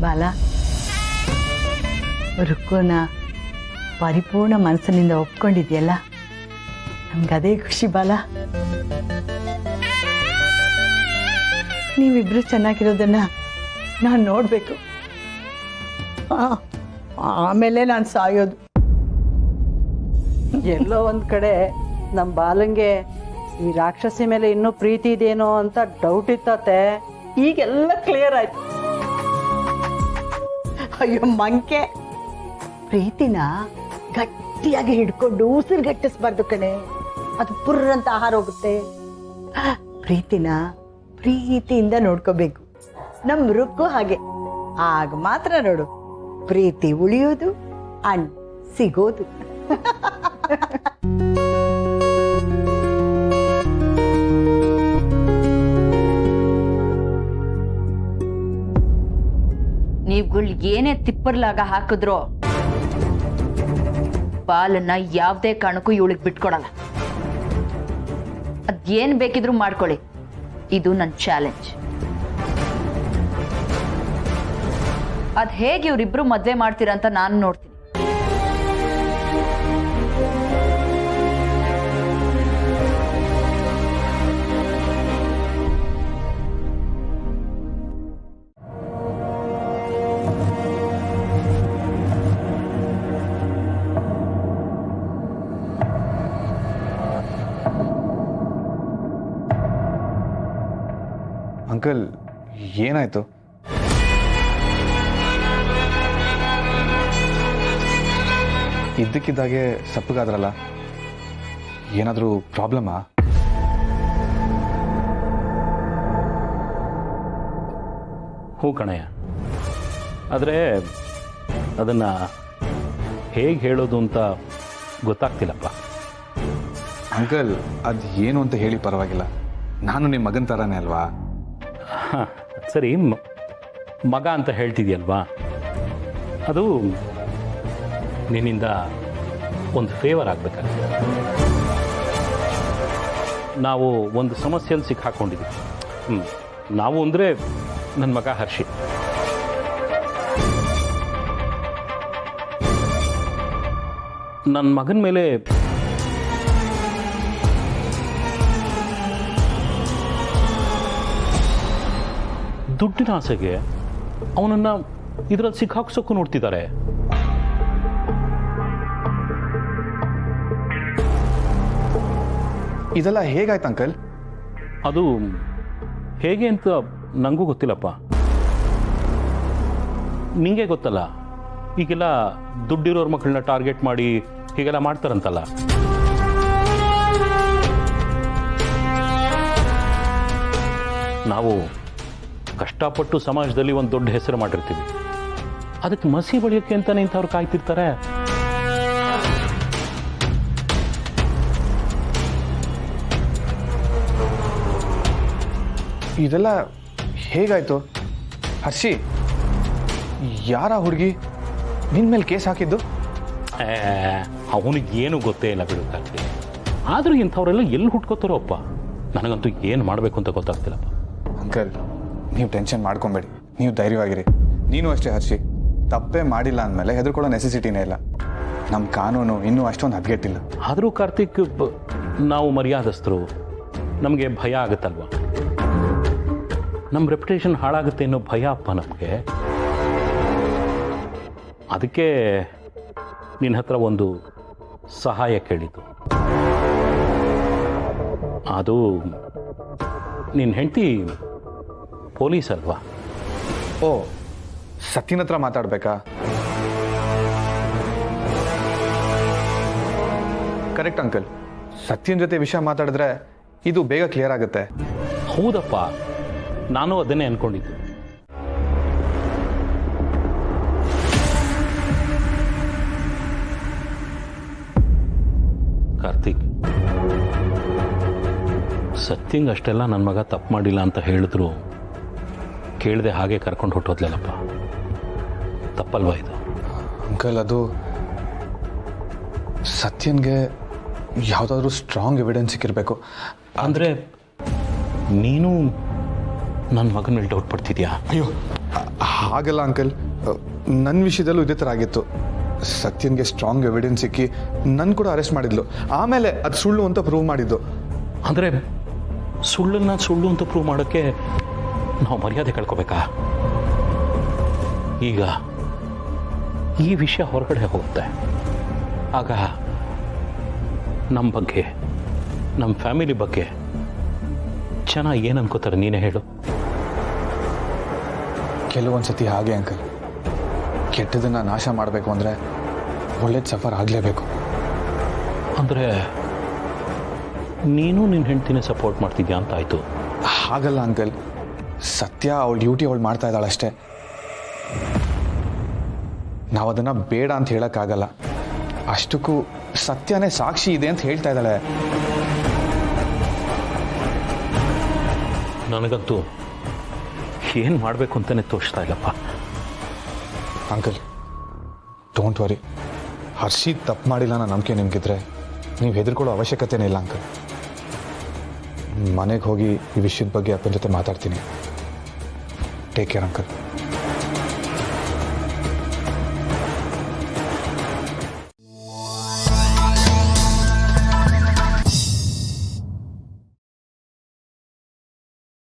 ಬಾಲ, ರುಕ್ಕುನ ಪರಿಪೂರ್ಣ ಮನಸ್ಸಿನಿಂದ ಒಪ್ಕೊಂಡಿದ್ಯಲ್ಲ, ನಮ್ಗದೇ ಖುಷಿ ಬಾಲ. ನೀವಿಬ್ರು ಚೆನ್ನಾಗಿರೋದನ್ನ ನಾನು ನೋಡಬೇಕು. ಆಮೇಲೆ ನಾನು ಸಾಯೋದು. ಎಲ್ಲೋ ಒಂದು ಕಡೆ ನಮ್ಮ ಬಾಲಂಗೆ ಈ ರಾಕ್ಷಸಿ ಮೇಲೆ ಇನ್ನೂ ಪ್ರೀತಿ ಇದೆಯೇನೋ ಅಂತ ಡೌಟ್ ಇತ್ತತೆ. ಈಗೆಲ್ಲ ಕ್ಲಿಯರ್ ಆಯ್ತು. ಅಯ್ಯೋ ಮಂಕೆ, ಪ್ರೀತಿನ ಗಟ್ಟಿಯಾಗಿ ಹಿಡ್ಕೊಂಡು ಉಸಿರುಗಟ್ಟಿಸ್ಬಾರ್ದು ಕಣೆ, ಅದು ಪುರ್ರಂತ ಆಹಾರ ಹೋಗುತ್ತೆ. ಪ್ರೀತಿನ ಪ್ರೀತಿಯಿಂದ ನೋಡ್ಕೋಬೇಕು. ನಮ್ಮ ರುಕ್ಕು ಹಾಗೆ. ಆಗ ಮಾತ್ರ ನೋಡು ಪ್ರೀತಿ ಉಳಿಯೋದು, ಅಣ್ಣ ಸಿಗೋದು. ನೀವುಗಳು ಏನೇ ತಿಪ್ಪರ್ಲಾಗ ಹಾಕಿದ್ರೋ ಬಾಲನ್ನ ಯಾವುದೇ ಕಾರಣಕ್ಕೂ ಇವಳಿಗೆ ಬಿಟ್ಕೊಡಲ್ಲ. ಅದೇನ್ ಬೇಕಿದ್ರು ಮಾಡ್ಕೊಳ್ಳಿ, ಇದು ನನ್ನ ಚಾಲೆಂಜ್. ಅದ್ ಹೇಗೆ ಇವ್ರಿಬ್ರು ಮದ್ವೆ ಮಾಡ್ತೀರಂತ ನಾನು ನೋಡ್ತೀನಿ. ಅಂಕಲ್, ಏನಾಯ್ತು? ಇದ್ದಕ್ಕಿದ್ದಾಗೆ ಸಪ್ಪಗಾದ್ರಲ್ಲ, ಏನಾದರೂ ಪ್ರಾಬ್ಲಮಾ? ಹೂ ಕಣಯ್ಯ, ಆದರೆ ಅದನ್ನು ಹೇಗೆ ಹೇಳೋದು ಅಂತ ಗೊತ್ತಾಗ್ತಿಲ್ಲಪ್ಪ. ಅಂಕಲ್, ಅದು ಏನು ಅಂತ ಹೇಳಿ ಪರವಾಗಿಲ್ಲ. ನಾನು ನಿಮ್ಮ ಮಗನ ಥರನೇ ಅಲ್ವಾ? ಹಾಂ ಸರಿ, ಮಗ ಅಂತ ಹೇಳ್ತಿದ್ಯಲ್ವಾ, ಅದು ನಿನ್ನಿಂದ ಒಂದು ಫೇವರ್ ಆಗಬೇಕಾಗ್ತದೆ. ನಾವು ಒಂದು ಸಮಸ್ಯೆಯಲ್ಲಿ ಸಿಕ್ಕಾಕೊಂಡಿದ್ದೀವಿ. ನಾವು ಅಂದರೆ ನನ್ನ ಮಗ ಹರ್ಷಿ. ನನ್ನ ಮಗನ ಮೇಲೆ ದುಡ್ಡಿನ ಆಸೆಗೆ ಅವನನ್ನು ಇದರಲ್ಲಿ ಸಿಕ್ಕಾಕ್ಸೋಕ್ಕೂ ನೋಡ್ತಿದ್ದಾರೆ. ಇದೆಲ್ಲ ಹೇಗಾಯ್ತು ಅಂಕಲ್? ಅದು ಹೇಗೆ ಅಂತ ನನಗೂ ಗೊತ್ತಿಲ್ಲಪ್ಪ. ನಿಂಗೆ ಗೊತ್ತಲ್ಲ, ಈಗೆಲ್ಲ ದುಡ್ಡಿರೋರ ಮಕ್ಕಳನ್ನ ಟಾರ್ಗೆಟ್ ಮಾಡಿ ಹೀಗೆಲ್ಲ ಮಾಡ್ತಾರಂತಲ್ಲ. ನಾವು ಕಷ್ಟಪಟ್ಟು ಸಮಾಜದಲ್ಲಿ ಒಂದು ದೊಡ್ಡ ಹೆಸರು ಮಾಡಿರ್ತೀವಿ, ಅದಕ್ಕೆ ಮಸಿ ಬಳಿಯೋಕ್ಕೆ ಅಂತಾನೆ ಇಂಥವ್ರು ಕಾಯ್ತಿರ್ತಾರೆ. ಇದೆಲ್ಲ ಹೇಗಾಯ್ತು? ಹರ್ಷಿ, ಯಾರ ಹುಡುಗಿ ನಿನ್ನ ಮೇಲೆ ಕೇಸ್ ಹಾಕಿದ್ದು? ಅವನಿಗೆ ಏನು ಗೊತ್ತೇ ಇಲ್ಲ ಬಿಡು ಕಾರ್ತಿ. ಆದರೂ ಇಂಥವರೆಲ್ಲ ಎಲ್ಲಿ ಹುಟ್ಕೋತಾರೋ ಅಪ್ಪ, ನನಗಂತೂ ಏನು ಮಾಡಬೇಕು ಅಂತ ಗೊತ್ತಾಗ್ತಿಲ್ಲಪ್ಪ. ಅಂಕಲ್, ನೀವು ಟೆನ್ಷನ್ ಮಾಡ್ಕೊಬೇಡಿ, ನೀವು ಧೈರ್ಯವಾಗಿರಿ. ನೀನು ಅಷ್ಟೇ ಹರ್ಷಿ, ತಪ್ಪೇ ಮಾಡಿಲ್ಲ ಅಂದಮೇಲೆ ಹೆದರ್ಕೊಳ್ಳೋ ನೆಸೆಸಿಟಿನೇ ಇಲ್ಲ. ನಮ್ಮ ಕಾನೂನು ಇನ್ನೂ ಅಷ್ಟೊಂದು ಹದಗೆಟ್ಟಿಲ್ಲ. ಆದರೂ ಕಾರ್ತಿಕ್, ನಾವು ಮರ್ಯಾದಸ್ಥರು, ನಮಗೆ ಭಯ ಆಗುತ್ತಲ್ವ, ನಮ್ಮ ರೆಪ್ಯುಟೇಷನ್ ಹಾಳಾಗುತ್ತೆ ಅನ್ನೋ ಭಯ ಅಪ್ಪ ನಮಗೆ. ಅದಕ್ಕೆ ನಿನ್ನ ಹತ್ರ ಒಂದು ಸಹಾಯ ಕೇಳಿದ್ದು. ಅದು ನಿನ್ನ ಹೆಂಡತಿ ಪೊಲೀಸ್ ಅಲ್ವಾ? ಓ, ಸತ್ಯನ ಹತ್ರ ಮಾತಾಡ್ಬೇಕಾ? ಕರೆಕ್ಟ್ ಅಂಕಲ್, ಸತ್ಯನ ಜೊತೆ ವಿಷಯ ಮಾತಾಡಿದ್ರೆ ಇದು ಬೇಗ ಕ್ಲಿಯರ್ ಆಗುತ್ತೆ. ಹೌದಪ್ಪ, ನಾನು ಅದನ್ನೇ ಅನ್ಕೊಂಡಿದ್ದು. ಕಾರ್ತಿಕ್, ಸತ್ಯಂಗ್ ಅಷ್ಟೆಲ್ಲ ನನ್ನ ಮಗ ತಪ್ಪು ಮಾಡಿಲ್ಲ ಅಂತ ಹೇಳಿದ್ರು ಕೇಳದೆ ಹಾಗೆ ಕರ್ಕೊಂಡು ಹೊಟ್ಟೋದ್ಲಲ್ಲಪ್ಪ, ತಪ್ಪಲ್ವಾ ಇದು? ಅಂಕಲ್, ಅದು ಸತ್ಯನ್ಗೆ ಯಾವುದಾದ್ರೂ ಸ್ಟ್ರಾಂಗ್ ಎವಿಡೆನ್ಸ್ ಸಿಕ್ಕಿರಬೇಕು. ಅಂದರೆ ನೀನು ನನ್ನ ಮಗನ ಮೇಲೆ ಡೌಟ್ ಪಡ್ತಿದ್ಯಾ? ಅಯ್ಯೋ ಹಾಗಲ್ಲ ಅಂಕಲ್, ನನ್ನ ವಿಷಯದಲ್ಲೂ ಇದೇ ಥರ ಆಗಿತ್ತು. ಸತ್ಯನ್ಗೆ ಸ್ಟ್ರಾಂಗ್ ಎವಿಡೆನ್ಸ್ ಸಿಕ್ಕಿ ನನ್ನ ಕೂಡ ಅರೆಸ್ಟ್ ಮಾಡಿದ್ಲು. ಆಮೇಲೆ ಅದು ಸುಳ್ಳು ಅಂತ ಪ್ರೂವ್ ಮಾಡಿದ್ದು. ಅಂದರೆ ಸುಳ್ಳನ್ನು ಸುಳ್ಳು ಅಂತ ಪ್ರೂವ್ ಮಾಡೋಕ್ಕೆ ನಾವು ಮರ್ಯಾದೆ ಕಳ್ಕೊಬೇಕಾ? ಈಗ ಈ ವಿಷಯ ಹೊರಗಡೆ ಹೋಗುತ್ತೆ, ಆಗ ನಮ್ಮ ಬಗ್ಗೆ, ನಮ್ಮ ಫ್ಯಾಮಿಲಿ ಬಗ್ಗೆ ಜನ ಏನು ಅನ್ಕೋತಾರೆ ನೀನೇ ಹೇಳು. ಕೆಲವೊಂದು ಸತಿ ಹಾಗೆ ಅಂಕಲ್, ಕೆಟ್ಟದನ್ನು ನಾಶ ಮಾಡಬೇಕು ಅಂದರೆ ಒಳ್ಳೇದು ಸಫರ್ ಆಗಲೇಬೇಕು. ಅಂದರೆ ನೀನು ನಿನ್ನ ಹೆಂಡ್ತಿನೇ ಸಪೋರ್ಟ್ ಮಾಡ್ತಿದ್ಯಾ ಅಂತ ಆಯಿತು. ಹಾಗಲ್ಲ ಅಂಕಲ್, ಸತ್ಯ ಅವಳ ಡ್ಯೂಟಿ ಅವಳು ಮಾಡ್ತಾ ಇದ್ದಾಳೆ ಅಷ್ಟೇ. ನಾವು ಅದನ್ನು ಬೇಡ ಅಂತ ಹೇಳೋಕ್ಕಾಗಲ್ಲ. ಅಷ್ಟಕ್ಕೂ ಸತ್ಯನೇ ಸಾಕ್ಷಿ ಇದೆ ಅಂತ ಹೇಳ್ತಾ ಇದ್ದಾಳೆ. ನನಗಂತೂ ಏನು ಮಾಡಬೇಕು ಅಂತಲೇ ತೋಚ್ತಾ ಇಲ್ಲಪ್ಪ. ಅಂಕಲ್ ಡೋಂಟ್ ವರಿ, ಹರ್ಷಿತ್ ತಪ್ಪು ಮಾಡಿಲ್ಲ ಅನ್ನೋ ನಂಬಿಕೆ ನಿಮಗಿದ್ರೆ ನೀವು ಹೆದರ್ಕೊಳ್ಳೋ ಅವಶ್ಯಕತೆನೇ ಇಲ್ಲ ಅಂಕಲ್. ಮನೆಗೆ ಹೋಗಿ ಈ ವಿಷಯದ ಬಗ್ಗೆ ಅಪ್ಪನ ಜೊತೆ ಮಾತಾಡ್ತೀನಿ. Take care uncle.